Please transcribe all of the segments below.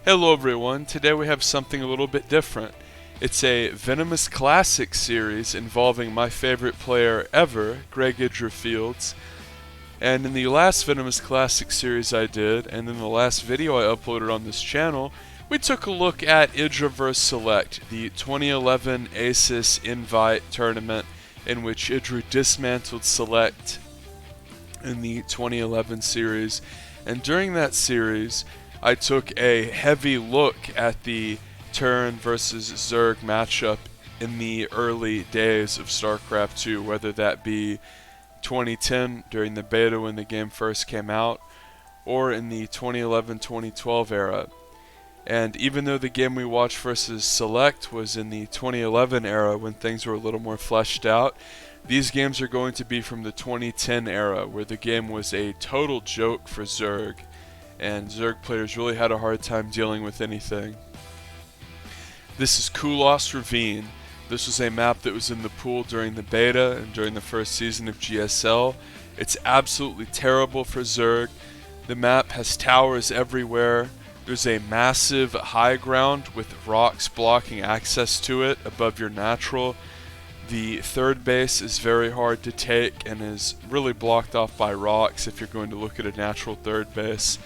Hello everyone, today we have something a little bit different. It's a Venomous Classic series involving my favorite player ever, IdrA Fields. And in the last Venomous Classic series I did, and in the last video I uploaded on this channel, we took a look at IdrA vs Select, the 2011 ASUS Invite tournament in which IdrA dismantled Select in the 2011 series. And during that series, I took a heavy look at the Terran versus Zerg matchup in the early days of StarCraft 2, whether that be 2010 during the beta when the game first came out, or in the 2011-2012 era. And even though the game we watched versus Select was in the 2011 era when things were a little more fleshed out, these games are going to be from the 2010 era where the game was a total joke for Zerg, and Zerg players really had a hard time dealing with anything. This is Kulos Ravine. This was a map that was in the pool during the beta and during the first season of GSL. It's absolutely terrible for Zerg. The map has towers everywhere. There's a massive high ground with rocks blocking access to it above your natural. The third base is very hard to take and is really blocked off by rocks if you're going to look at a natural third base.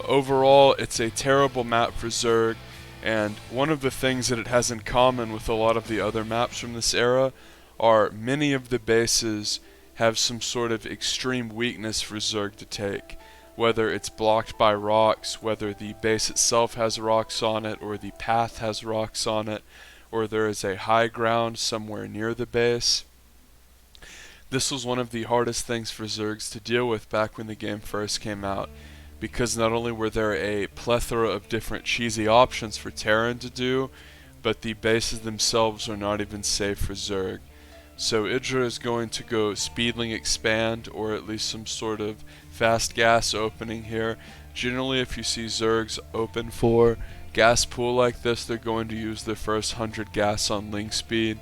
Overall, it's a terrible map for Zerg, and one of the things that it has in common with a lot of the other maps from this era are many of the bases have some sort of extreme weakness for Zerg to take. Whether it's blocked by rocks, whether the base itself has rocks on it, or the path has rocks on it, or there is a high ground somewhere near the base. This was one of the hardest things for Zergs to deal with back when the game first came out, because not only were there a plethora of different cheesy options for Terran to do, but the bases themselves are not even safe for Zerg. So IdrA is going to go Speedling Expand, or at least some sort of fast gas opening here. Generally, if you see Zergs open for gas pool like this, they're going to use their first 100 gas on Ling Speed.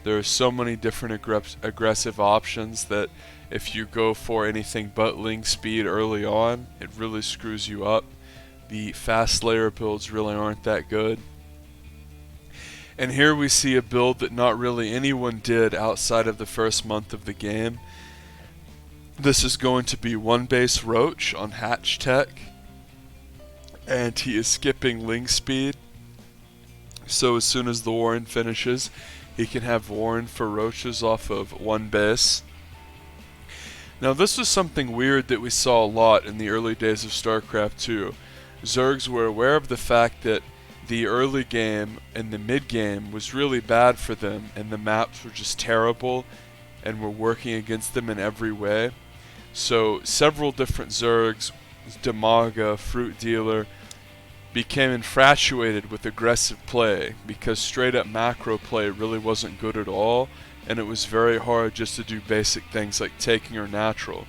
There are so many different aggressive options that if you go for anything but Ling Speed early on, it really screws you up. The fast layer builds really aren't that good. And here we see a build that not really anyone did outside of the first month of the game. This is going to be one base Roach on Hatch Tech, and he is skipping Ling Speed. So as soon as the Warren finishes, he can have Warren for Roaches off of one base. Now this was something weird that we saw a lot in the early days of StarCraft 2. Zergs were aware of the fact that the early game and the mid game was really bad for them, and the maps were just terrible and were working against them in every way. So several different Zergs, Demaga, Fruit Dealer, became infatuated with aggressive play because straight up macro play really wasn't good at all, and it was very hard just to do basic things like taking or natural.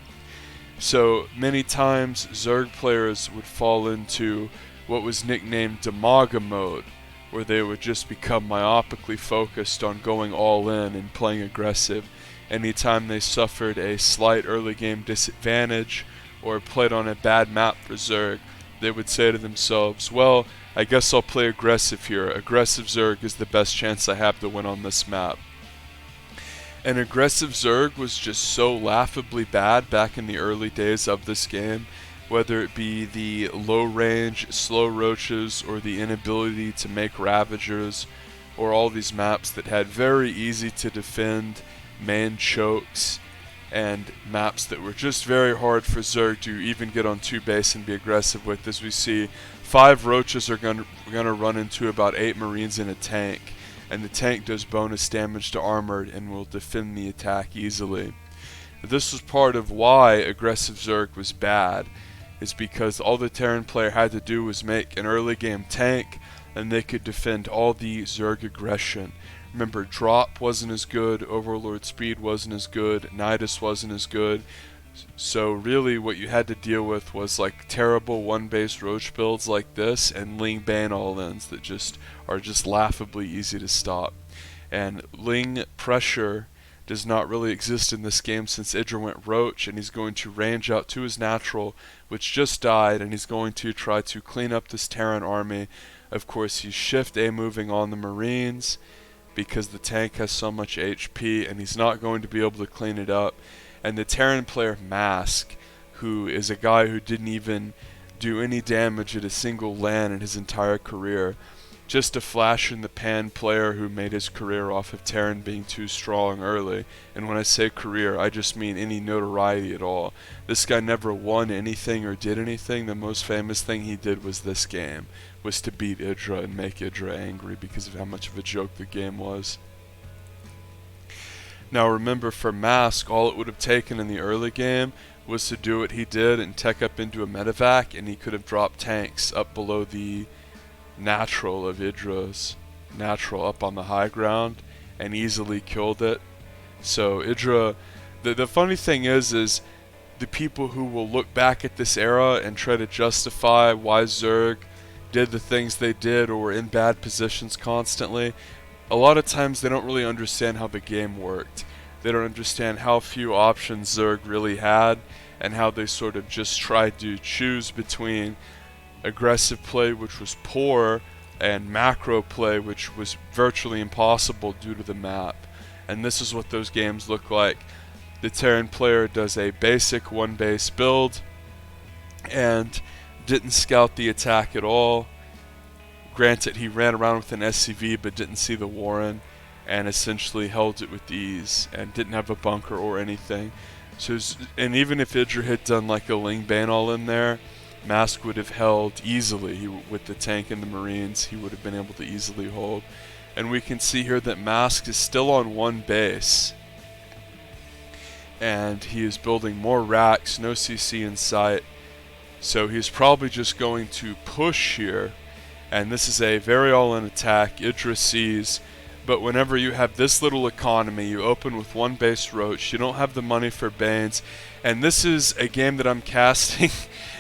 So many times Zerg players would fall into what was nicknamed Demaga mode, where they would just become myopically focused on going all in and playing aggressive. Anytime they suffered a slight early game disadvantage or played on a bad map for Zerg, they would say to themselves, well, I guess I'll play aggressive here. Aggressive Zerg is the best chance I have to win on this map. And aggressive Zerg was just so laughably bad back in the early days of this game, whether it be the low range, slow roaches, or the inability to make Ravagers, or all these maps that had very easy to defend main chokes, and maps that were just very hard for Zerg to even get on 2 base and be aggressive with. As we see, 5 Roaches are going to run into about 8 Marines in a tank, and the tank does bonus damage to armored and will defend the attack easily. This was part of why aggressive Zerg was bad, is because all the Terran player had to do was make an early game tank and they could defend all the Zerg aggression. Remember, drop wasn't as good, Overlord speed wasn't as good, Nidus wasn't as good, so really what you had to deal with was like terrible one-base Roach builds like this and Ling Bane all-ins that are just laughably easy to stop. And Ling pressure does not really exist in this game since IdrA went roach, and he's going to range out to his natural, which just died, and he's going to try to clean up this Terran army. Of course, he's shift A moving on the Marines because the tank has so much HP, and he's not going to be able to clean it up. And the Terran player Masq, who is a guy who didn't even do any damage at a single land in his entire career, just a flash in the pan player who made his career off of Terran being too strong early. And when I say career, I just mean any notoriety at all. This guy never won anything or did anything. The most famous thing he did was this game, was to beat IdrA and make IdrA angry because of how much of a joke the game was. Now remember, for Masq, all it would have taken in the early game was to do what he did and tech up into a medevac, and he could have dropped tanks up below the natural of IdrA's natural up on the high ground and easily killed it. So IdrA, the funny thing is the people who will look back at this era and try to justify why Zerg did the things they did or were in bad positions constantly, a lot of times they don't really understand how the game worked. They don't understand how few options Zerg really had and how they sort of just tried to choose between aggressive play, which was poor, and macro play, which was virtually impossible due to the map. And this is what those games look like. The Terran player does a basic one base build and didn't scout the attack at all. Granted, he ran around with an SCV but didn't see the Warren, and essentially held it with ease and didn't have a bunker or anything. So, and even if IdrA had done like a Ling Bane all in there, Masq would have held easily. With the tank and the Marines, he would have been able to easily hold. And we can see here that Masq is still on one base, and he is building more racks, no CC in sight. So he's probably just going to push here, and this is a very all-in attack. IdrA sees, but whenever you have this little economy, you open with one base roach, you don't have the money for Banes, and this is a game that I'm casting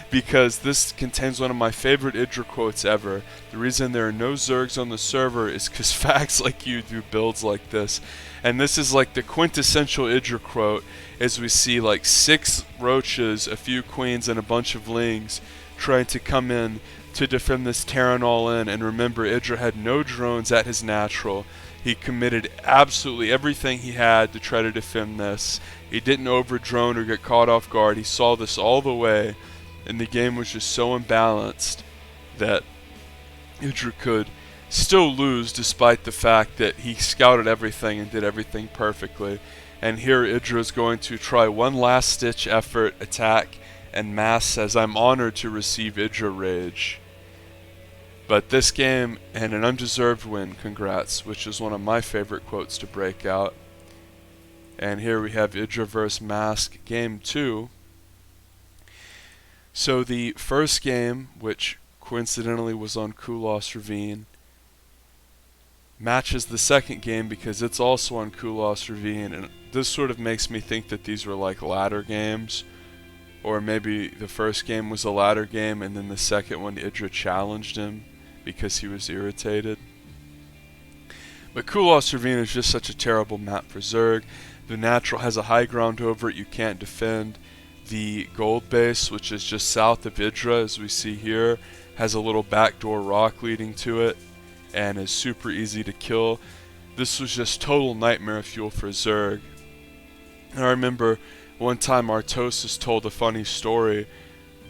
because this contains one of my favorite IdrA quotes ever. The reason there are no Zergs on the server is because fags like you do builds like this. And this is like the quintessential IdrA quote, as we see like 6 roaches, a few queens, and a bunch of lings trying to come in to defend this Terran all in. And remember, IdrA had no drones at his natural. He committed absolutely everything he had to try to defend this. He didn't over drone or get caught off guard. He saw this all the way, and the game was just so imbalanced that IdrA could still lose despite the fact that he scouted everything and did everything perfectly. And here IdrA is going to try one last ditch effort attack, and Masq says, "I'm honored to receive IdrA Rage." But this game, and an undeserved win, congrats, which is one of my favorite quotes to break out. And here we have IdrA vs Masq game 2. So the first game, which coincidentally was on Kulos Ravine, matches the second game because it's also on Kulos Ravine, and this sort of makes me think that these were like ladder games, or maybe the first game was a ladder game and then the second one IdrA challenged him because he was irritated. But Kulos Ravine is just such a terrible map for Zerg. The natural has a high ground over it you can't defend. The gold base, which is just south of IdrA, as we see here, has a little backdoor rock leading to it and is super easy to kill. This was just total nightmare fuel for Zerg. And I remember one time Artosis told a funny story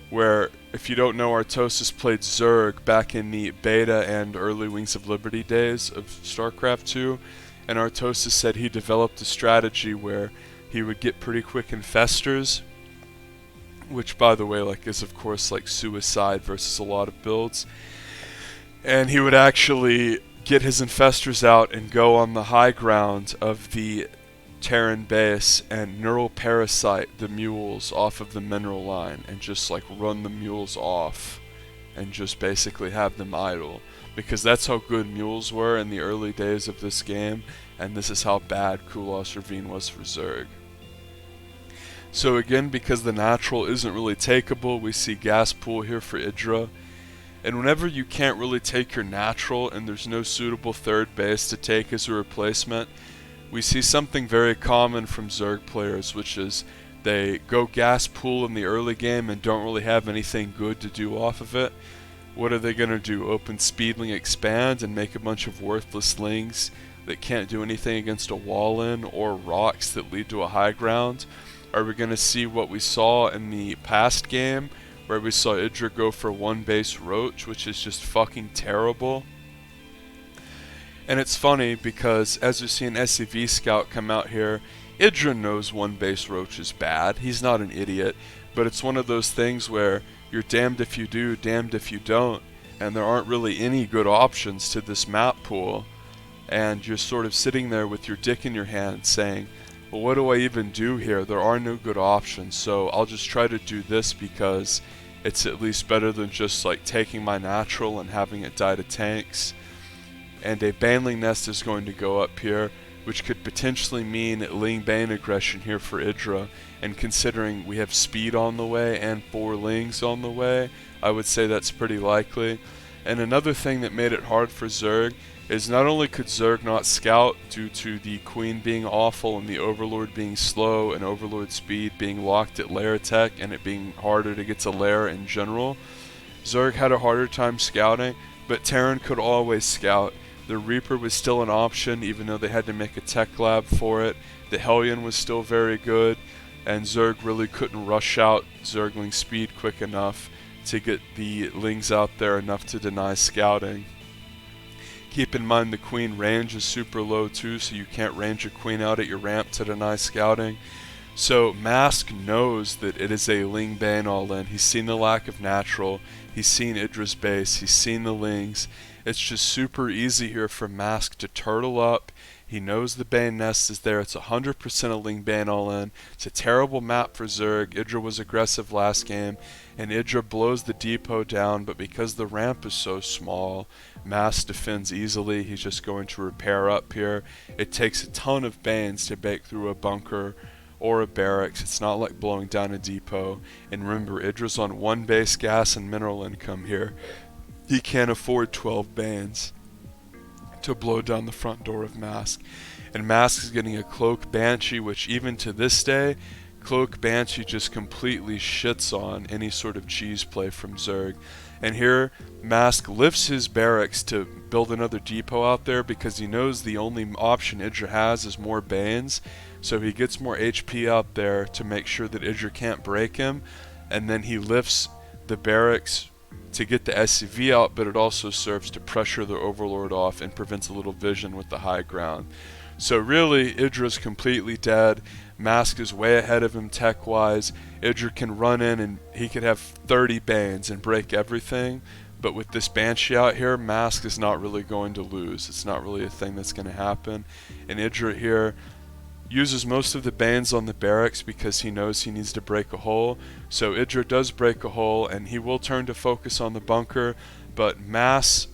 where, if you don't know, Artosis played Zerg back in the beta and early Wings of Liberty days of StarCraft 2, and Artosis said he developed a strategy where he would get pretty quick infestors, which by the way is of course like suicide versus a lot of builds, and he would actually get his infestors out and go on the high ground of the Terran base and neural parasite the mules off of the mineral line and just like run the mules off and just basically have them idle, because that's how good mules were in the early days of this game, and this is how bad Kulos Ravine was for Zerg. So again, because the natural isn't really takeable, we see gas pool here for IdrA. And whenever you can't really take your natural and there's no suitable third base to take as a replacement, we see something very common from Zerg players, which is they go gas pool in the early game and don't really have anything good to do off of it. What are they going to do? Open Speedling Expand and make a bunch of worthless lings that can't do anything against a wall in, or rocks that lead to a high ground? Are we going to see what we saw in the past game, where we saw IdrA go for one base roach, which is just fucking terrible? And it's funny because as we see an SCV scout come out here, IdrA knows one base roach is bad. He's not an idiot, but it's one of those things where you're damned if you do, damned if you don't, and there aren't really any good options to this map pool, and you're sort of sitting there with your dick in your hand saying, well, what do I even do here? There are no good options, so I'll just try to do this because it's at least better than just like taking my natural and having it die to tanks. And a Baneling Nest is going to go up here, which could potentially mean Ling Bane aggression here for IdrA, and considering we have speed on the way and 4 Lings on the way, I would say that's pretty likely. And another thing that made it hard for Zerg is not only could Zerg not scout due to the Queen being awful and the Overlord being slow and Overlord speed being locked at lair tech and it being harder to get to lair in general, Zerg had a harder time scouting, but Terran could always scout. The Reaper was still an option even though they had to make a tech lab for it. The Hellion was still very good, and Zerg really couldn't rush out Zergling speed quick enough to get the Lings out there enough to deny scouting. Keep in mind the Queen range is super low too, so you can't range a Queen out at your ramp to deny scouting. So Masq knows that it is a Ling Bane all in. He's seen the lack of natural, he's seen IdrA's base, he's seen the Lings. It's just super easy here for Masq to turtle up. He knows the Bane Nest is there. It's 100% a Ling Bane all in. It's a terrible map for Zerg. IdrA was aggressive last game, and IdrA blows the depot down, but because the ramp is so small, Masq defends easily. He's just going to repair up here. It takes a ton of Banes to bake through a bunker or a barracks. It's not like blowing down a depot. And remember, IdrA's on 1 base gas and mineral income here. He can't afford 12 Banes to blow down the front door of Masq. And Masq is getting a Cloak Banshee, which even to this day, Cloak Banshee just completely shits on any sort of cheese play from Zerg. And here, Masq lifts his barracks to build another depot out there because he knows the only option IdrA has is more Banes. So he gets more HP out there to make sure that IdrA can't break him. And then he lifts the barracks to get the SCV out, but it also serves to pressure the Overlord off and prevents a little vision with the high ground. So really, IdrA's completely dead. Masq is way ahead of him tech-wise. IdrA can run in and he could have 30 Banes and break everything, but with this Banshee out here, Masq is not really going to lose. It's not really a thing that's going to happen. And IdrA here uses most of the Banes on the barracks because he knows he needs to break a hole. So IdrA does break a hole and he will turn to focus on the bunker, but mass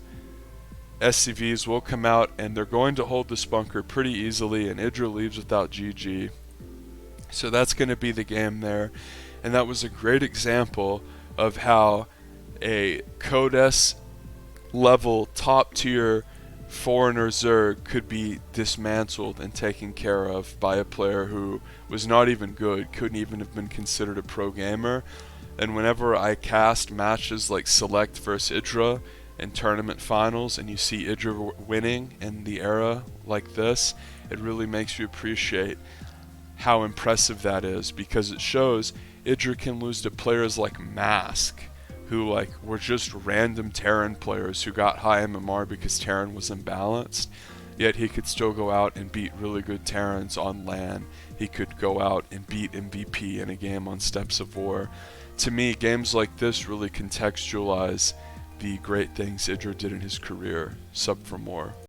SCVs will come out and they're going to hold this bunker pretty easily, and IdrA leaves without GG. So that's going to be the game there. And that was a great example of how a Codes level top tier foreigner Zerg could be dismantled and taken care of by a player who was not even good, couldn't even have been considered a pro gamer. And whenever I cast matches like Select vs IdrA in tournament finals and you see IdrA winning in the era like this, it really makes you appreciate how impressive that is, because it shows IdrA can lose to players like Masq, who were just random Terran players who got high MMR because Terran was imbalanced, yet he could still go out and beat really good Terrans on LAN. He could go out and beat MVP in a game on Steps of War. To me, games like this really contextualize the great things IdrA did in his career. Sub for more.